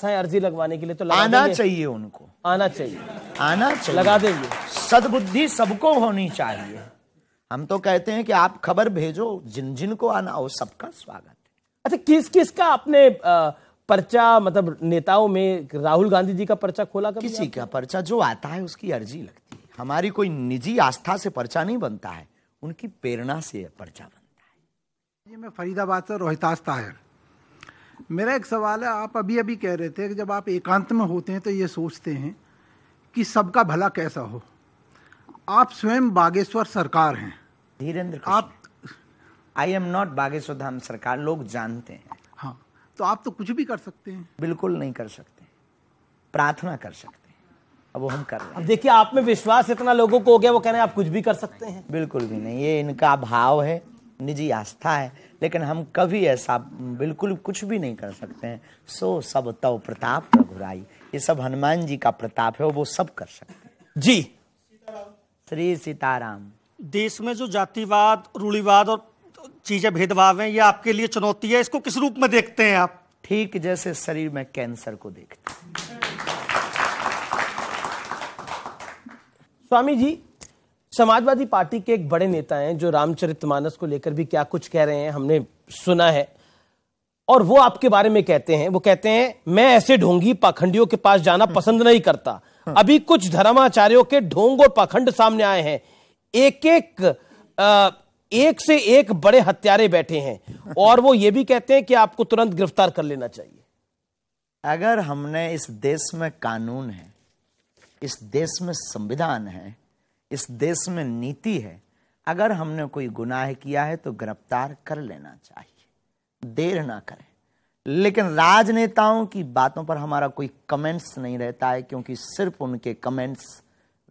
समर्थ हैं अर्जी लगवाने के लिए तो लगा आना देंगे। चाहिए, उनको आना चाहिए, आना चाहिए, लगा देंगे। सद्बुद्धि सबको होनी चाहिए। हम तो कहते हैं कि आप खबर भेजो, जिन जिन को आना हो सबका स्वागत है। अच्छा, किस किस का आपने पर्चा, मतलब नेताओं में राहुल गांधी जी का पर्चा खोला कभी? किसी का पर्चा जो आता है उसकी अर्जी लगती है। हमारी कोई निजी आस्था से पर्चा नहीं बनता है, उनकी प्रेरणा से पर्चा बनता है। जी, मैं फरीदाबाद से रोहितास ताहिर। मेरा एक सवाल है, आप अभी अभी कह रहे थे कि जब आप एकांत में होते हैं तो ये सोचते हैं कि सबका भला कैसा हो। आप स्वयं बागेश्वर सरकार हैं। धीरेन्द्र, आप I am not Bageshwar Dham सरकार, लोग जानते हैं। हाँ, तो आप तो कुछ भी कर सकते हैं। बिल्कुल नहीं कर सकते, प्रार्थना कर सकते हैं। अब वो हम कर रहे हैं। अब देखिए, आप में विश्वास इतना लोगों को हो गया, वो कह रहे हैं आप कुछ भी कर सकते हैं। बिल्कुल भी नहीं, ये इनका भाव है, निजी आस्था है, लेकिन हम कभी ऐसा बिल्कुल कुछ भी नहीं कर सकते हैं। सो सब तव प्रताप रघुराई, ये सब हनुमान जी का प्रताप है, वो सब कर सकते हैं। जी, श्री सीताराम। देश में जो जातिवाद, रूढ़िवाद और चीजें भेदभाव हैं, ये आपके लिए चुनौती है, इसको किस रूप में देखते हैं आप? ठीक जैसे शरीर में कैंसर को देखते हैं। स्वामी जी, समाजवादी पार्टी के एक बड़े नेता हैं जो रामचरितमानस को लेकर भी क्या कुछ कह रहे हैं, हमने सुना है। और वो आपके बारे में कहते हैं, वो कहते हैं मैं ऐसे ढोंगी पाखंडियों के पास जाना पसंद नहीं करता। अभी कुछ धर्माचार्यों के ढोंग और पाखंड सामने आए हैं, एक से एक बड़े हत्यारे बैठे हैं, और वो ये भी कहते हैं कि आपको तुरंत गिरफ्तार कर लेना चाहिए। अगर हमने, इस देश में कानून है, इस देश में संविधान है, इस देश में नीति है, अगर हमने कोई गुनाह किया है तो गिरफ्तार कर लेना चाहिए, देर ना करें। लेकिन राजनेताओं की बातों पर हमारा कोई कमेंट्स नहीं रहता है, क्योंकि सिर्फ उनके कमेंट्स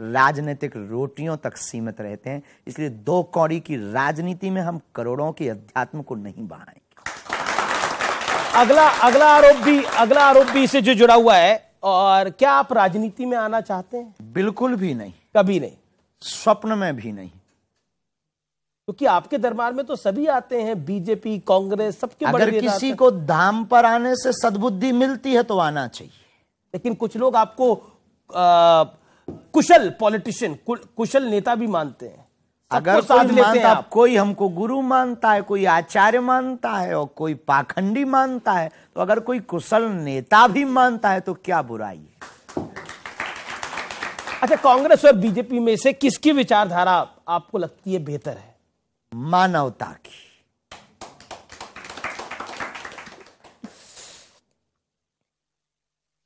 राजनीतिक रोटियों तक सीमित रहते हैं। इसलिए दो कौड़ी की राजनीति में हम करोड़ों के अध्यात्म को नहीं बढ़ाएंगे। अगला आरोप भी इससे जो जुड़ा हुआ है। और क्या आप राजनीति में आना चाहते हैं? बिल्कुल भी नहीं, कभी नहीं, स्वप्न में भी नहीं। क्योंकि आपके दरबार में तो सभी आते हैं, बीजेपी, कांग्रेस, सबके बड़े अगर नेता किसी को धाम पर आने से सद्बुद्धि मिलती है तो आना चाहिए। लेकिन कुछ लोग आपको कुशल पॉलिटिशियन, कुशल नेता भी मानते हैं। अगर कोई मानता, कोई हमको गुरु मानता है, कोई आचार्य मानता है और कोई पाखंडी मानता है, तो अगर कोई कुशल नेता भी मानता है तो क्या बुराई है। अच्छा, कांग्रेस और बीजेपी में से किसकी विचारधारा आपको लगती है बेहतर है? मानवता की।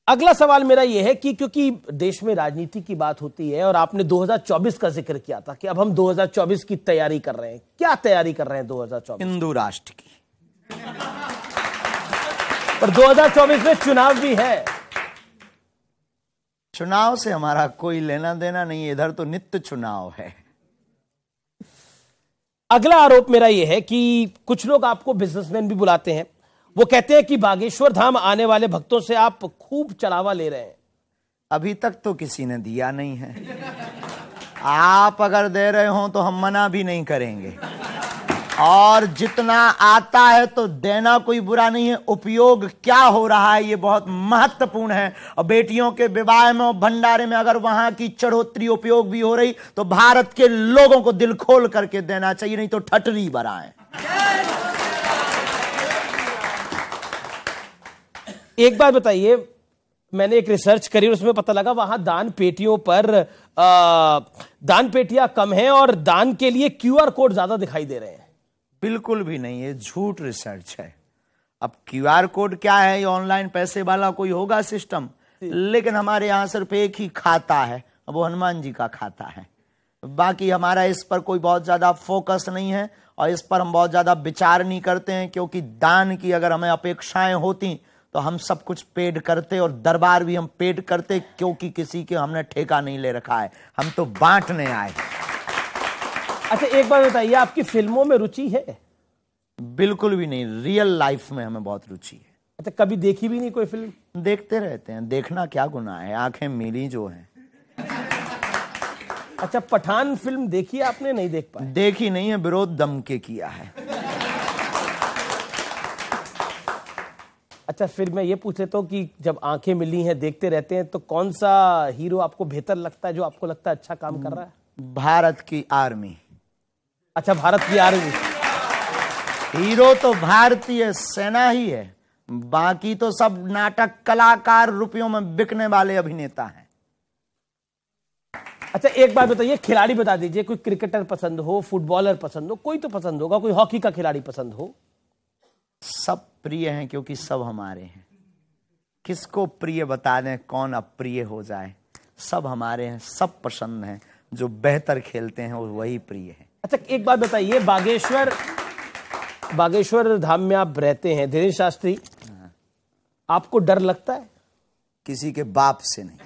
अगला सवाल मेरा यह है कि क्योंकि देश में राजनीति की बात होती है और आपने 2024 का जिक्र किया था कि अब हम 2024 की तैयारी कर रहे हैं, क्या तैयारी कर रहे हैं 2024? हिंदू राष्ट्र की। पर 2024 में चुनाव भी है। चुनाव से हमारा कोई लेना देना नहीं है, इधर तो नित्य चुनाव है। अगला आरोप मेरा यह है कि कुछ लोग आपको बिजनेसमैन भी बुलाते हैं, वो कहते हैं कि बागेश्वर धाम आने वाले भक्तों से आप खूब चढ़ावा ले रहे हैं। अभी तक तो किसी ने दिया नहीं है। आप अगर दे रहे हो तो हम मना भी नहीं करेंगे, और जितना आता है तो देना कोई बुरा नहीं है। उपयोग क्या हो रहा है ये बहुत महत्वपूर्ण है। और बेटियों के विवाह में और भंडारे में अगर वहां की चढ़ोतरी उपयोग भी हो रही तो भारत के लोगों को दिल खोल करके देना चाहिए, नहीं तो ठटरी बराए। एक बात बताइए, मैंने एक रिसर्च करी, उसमें पता लगा वहां दान पेटियों पर दान पेटियां कम हैं और दान के लिए क्यूआर कोड ज्यादा दिखाई दे रहे हैं। बिल्कुल भी नहीं, ये झूठ रिसर्च है। अब क्यूआर कोड क्या है, ये ऑनलाइन पैसे वाला कोई होगा सिस्टम, लेकिन हमारे यहां सिर्फ एक ही खाता है, वो हनुमान जी का खाता है। बाकी हमारा इस पर कोई बहुत ज्यादा फोकस नहीं है और इस पर हम बहुत ज्यादा विचार नहीं करते हैं, क्योंकि दान की अगर हमें अपेक्षाएं होती तो हम सब कुछ पेड करते और दरबार भी हम पेड करते, क्योंकि किसी के हमने ठेका नहीं ले रखा है, हम तो बांटने आए। अच्छा, एक बात बताइए, आपकी फिल्मों में रुचि है? बिल्कुल भी नहीं, रियल लाइफ में हमें बहुत रुचि है। अच्छा, कभी देखी भी नहीं कोई फिल्म? देखते रहते हैं, देखना क्या गुनाह है, आंखें मिली जो है। अच्छा, पठान फिल्म देखी आपने? नहीं देख पाए? देखी नहीं है, विरोध दम के किया है। अच्छा, फिर मैं ये पूछ लेता हूँ कि जब आंखें मिली हैं, देखते रहते हैं, तो कौन सा हीरो आपको बेहतर लगता है, जो आपको लगता है अच्छा काम कर रहा है? भारत की आर्मी। अच्छा, भारत की आर्मी। हीरो तो भारतीय सेना ही है, बाकी तो सब नाटक कलाकार, रुपयों में बिकने वाले अभिनेता हैं। अच्छा, एक बात बताइए, खिलाड़ी बता दीजिए, कोई क्रिकेटर पसंद हो, फुटबॉलर पसंद हो, कोई तो पसंद होगा, कोई हॉकी का खिलाड़ी पसंद हो? सब प्रिय हैं क्योंकि सब हमारे हैं। किसको प्रिय बता दें, कौन अप्रिय हो जाए? सब हमारे हैं, सब पसंद हैं। जो बेहतर खेलते हैं वो वही प्रिय है। अच्छा, एक बात बताइए, बागेश्वर धाम में आप रहते हैं, धीरेन्द्र शास्त्री, आपको डर लगता है? किसी के बाप से नहीं।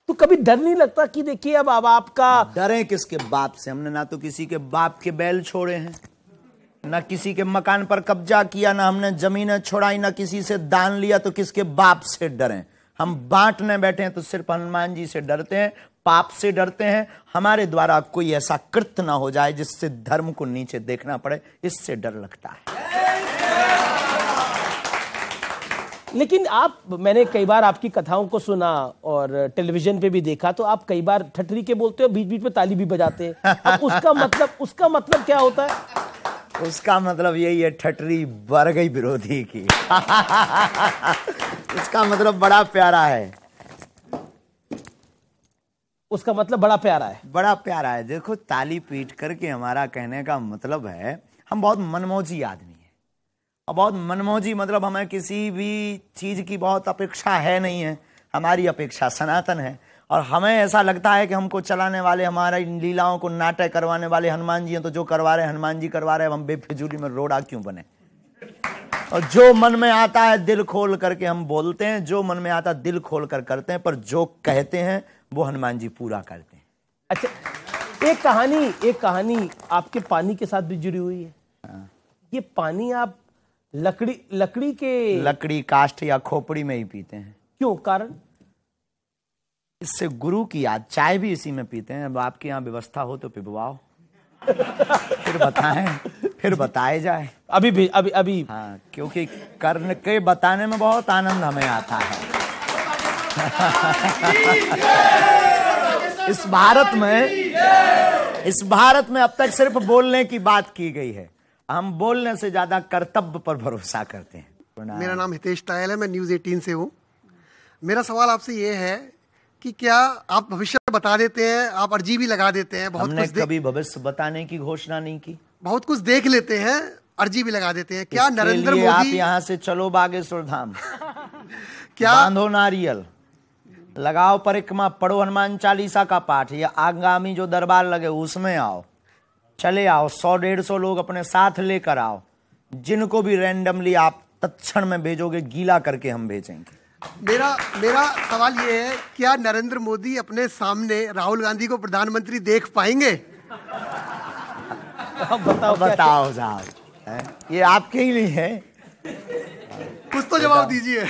तो कभी डर नहीं लगता कि देखिए अब आपका डरे किसके बाप से? हमने ना तो किसी के बाप के बैल छोड़े हैं, ना किसी के मकान पर कब्जा किया, ना हमने जमीनें छोड़ाई, ना किसी से दान लिया, तो किसके बाप से डरें? हम बांटने बैठे हैं तो सिर्फ हनुमान जी से डरते हैं, पाप से डरते हैं। हमारे द्वारा कोई ऐसा कृत्य ना हो जाए जिससे धर्म को नीचे देखना पड़े, इससे डर लगता है। लेकिन मैंने कई बार आपकी कथाओं को सुना और टेलीविजन पे भी देखा, तो आप कई बार ठठरी के बोलते हो, बीच बीच में ताली भी बजाते हैं। अब उसका मतलब क्या होता है? उसका मतलब यही है, ठठरी बढ़ गई विरोधी की। उसका मतलब बड़ा प्यारा है। उसका मतलब बड़ा प्यारा है। बड़ा प्यारा है। देखो, ताली पीट करके हमारा कहने का मतलब है, हम बहुत मनमौजी आदमी हैं। और बहुत मनमौजी मतलब हमें किसी भी चीज की बहुत अपेक्षा है नहीं है। हमारी अपेक्षा सनातन है। और हमें ऐसा लगता है कि हमको चलाने वाले, हमारी लीलाओं को नाटक करवाने वाले हनुमान जी हैं, तो जो करवा रहे हैं हनुमान जी करवा रहे हैं, हम बेफिजूली में रोड़ा क्यों बने? और जो मन में आता है दिल खोल करके हम बोलते हैं, जो मन में आता है दिल खोल कर करते हैं, पर जो कहते हैं वो हनुमान जी पूरा करते हैं। अच्छा, एक कहानी आपके पानी के साथ भी जुड़ी हुई है। ये पानी आप लकड़ी काष्ठ या खोपड़ी में ही पीते हैं। क्यों? कारण? इससे गुरु की याद। चाय भी इसी में पीते हैं। अब आपके यहाँ व्यवस्था हो तो पिबवाओ। फिर बताए जाए। अभी हाँ, क्योंकि कर्ण के बताने में बहुत आनंद हमें आता है। इस भारत में अब तक सिर्फ बोलने की बात की गई है। हम बोलने से ज्यादा कर्तव्य पर भरोसा करते हैं। मेरा नाम हितेश टायल है, मैं न्यूज़ 18 से हूँ। मेरा सवाल आपसे ये है कि क्या आप भविष्य बता देते हैं, आप अर्जी भी लगा देते हैं? हमने कभी भविष्य बताने की घोषणा नहीं की। बहुत कुछ देख लेते हैं, अर्जी भी लगा देते हैं। क्या नरेंद्र मोदी, आप यहाँ से चलो बागेश्वर धाम, क्या बांधो नारियल, लगाओ परिक्रमा, पढ़ो हनुमान चालीसा का पाठ, या आगामी जो दरबार लगे उसमें आओ, चले आओ, 100-150 लोग अपने साथ लेकर आओ। जिनको भी रैंडमली आप तत्क्षण में भेजोगे, गीला करके हम भेजेंगे। मेरा सवाल ये है, क्या नरेंद्र मोदी अपने सामने राहुल गांधी को प्रधानमंत्री देख पाएंगे? बताओ साहब, ये आपके ही लिए है। कुछ तो जवाब दीजिए।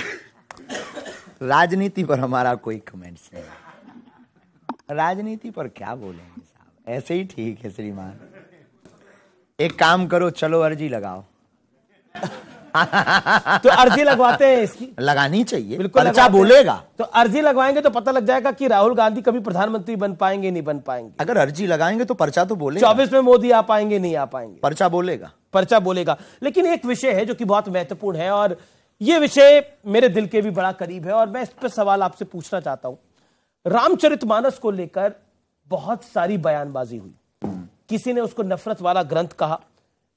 राजनीति पर हमारा कोई कमेंट्स नहीं। राजनीति पर क्या बोलेंगे साहब, ऐसे ही ठीक है श्रीमान। एक काम करो, चलो अर्जी लगाओ। तो अर्जी लगवाते हैं इसकी? लगानी चाहिए, पर्चा बोलेगा। तो अर्जी लगवाएंगे तो पता लग जाएगा कि राहुल गांधी कभी प्रधानमंत्री बन पाएंगे, नहीं बन पाएंगे। अगर अर्जी लगाएंगे तो पर्चा तो बोलेगा। 24 में मोदी आ पाएंगे, नहीं आ पाएंगे, पर्चा बोलेगा। लेकिन एक विषय है जो कि बहुत महत्वपूर्ण है, और यह विषय मेरे दिल के भी बड़ा करीब है, और मैं इस पर सवाल आपसे पूछना चाहता हूं। रामचरितमानस को लेकर बहुत सारी बयानबाजी हुई। किसी ने उसको नफरत वाला ग्रंथ कहा,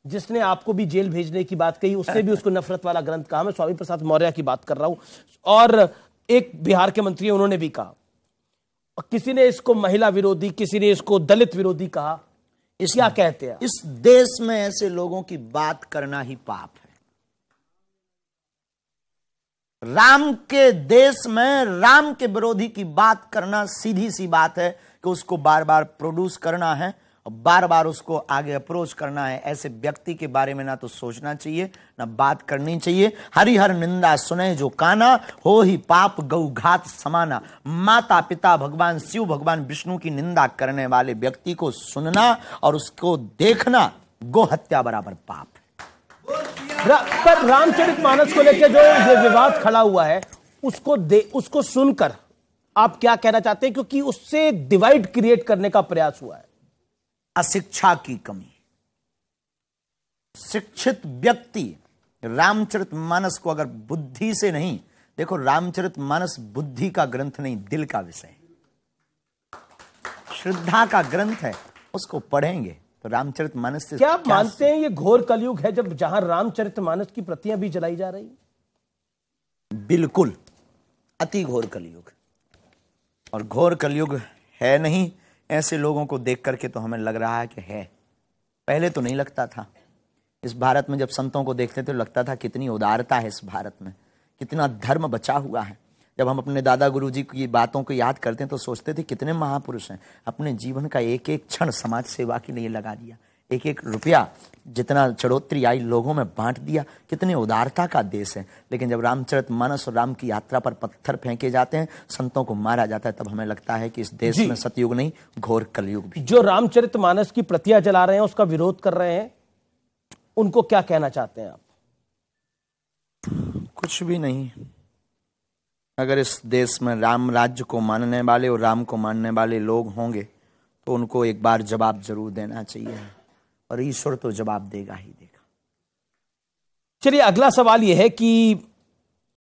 जिसने आपको भी जेल भेजने की बात कही उसने भी उसको नफरत वाला ग्रंथ कहा। मैं स्वामी प्रसाद मौर्य की बात कर रहा हूं। और एक बिहार के मंत्री उन्होंने भी कहा। और किसी ने इसको महिला विरोधी, किसी ने इसको दलित विरोधी कहा। क्या कहते हैं? इस देश में ऐसे लोगों की बात करना ही पाप है। राम के देश में राम के विरोधी की बात करना सीधी सी बात है कि उसको बार बार प्रोड्यूस करना है और बार बार उसको आगे अप्रोच करना है। ऐसे व्यक्ति के बारे में ना तो सोचना चाहिए ना बात करनी चाहिए। हरिहर निंदा सुने जो काना, हो ही पाप गौ घात समाना। माता पिता भगवान शिव भगवान विष्णु की निंदा करने वाले व्यक्ति को सुनना और उसको देखना गो हत्या बराबर पाप है। पर रामचरितमानस को लेकर जो ये विवाद खड़ा हुआ है उसको सुनकर आप क्या कहना चाहते हैं, क्योंकि उससे डिवाइड क्रिएट करने का प्रयास हुआ है। अशिक्षा की कमी। शिक्षित व्यक्ति रामचरितमानस को अगर बुद्धि से नहीं, देखो रामचरितमानस बुद्धि का ग्रंथ नहीं, दिल का विषय है, श्रद्धा का ग्रंथ है, उसको पढ़ेंगे तो रामचरितमानस से क्या आप मानते हैं ये घोर कलयुग है जब जहां रामचरितमानस की प्रतियां भी जलाई जा रही? बिल्कुल, अति घोर कलयुग। और घोर कलयुग है नहीं, ऐसे लोगों को देख करके तो हमें लग रहा है कि है। पहले तो नहीं लगता था। इस भारत में जब संतों को देखते थे तो लगता था कितनी उदारता है इस भारत में, कितना धर्म बचा हुआ है। जब हम अपने दादा गुरुजी की बातों को याद करते हैं तो सोचते थे कितने महापुरुष हैं, अपने जीवन का एक एक क्षण समाज सेवा के लिए लगा दिया, एक एक रुपया जितना चढ़ोतरी आई लोगों में बांट दिया। कितने उदारता का देश है। लेकिन जब रामचरितमानस और राम की यात्रा पर पत्थर फेंके जाते हैं, संतों को मारा जाता है, तब हमें लगता है कि इस देश में सतयुग नहीं, घोर कलयुग भी। जो रामचरितमानस की प्रतियां जला रहे हैं, उसका विरोध कर रहे हैं, उनको क्या कहना चाहते हैं आप? कुछ भी नहीं। अगर इस देश में राम राज्य को मानने वाले और राम को मानने वाले लोग होंगे तो उनको एक बार जवाब जरूर देना चाहिए, और ईश्वर तो जवाब देगा ही देगा। चलिए, अगला सवाल यह है कि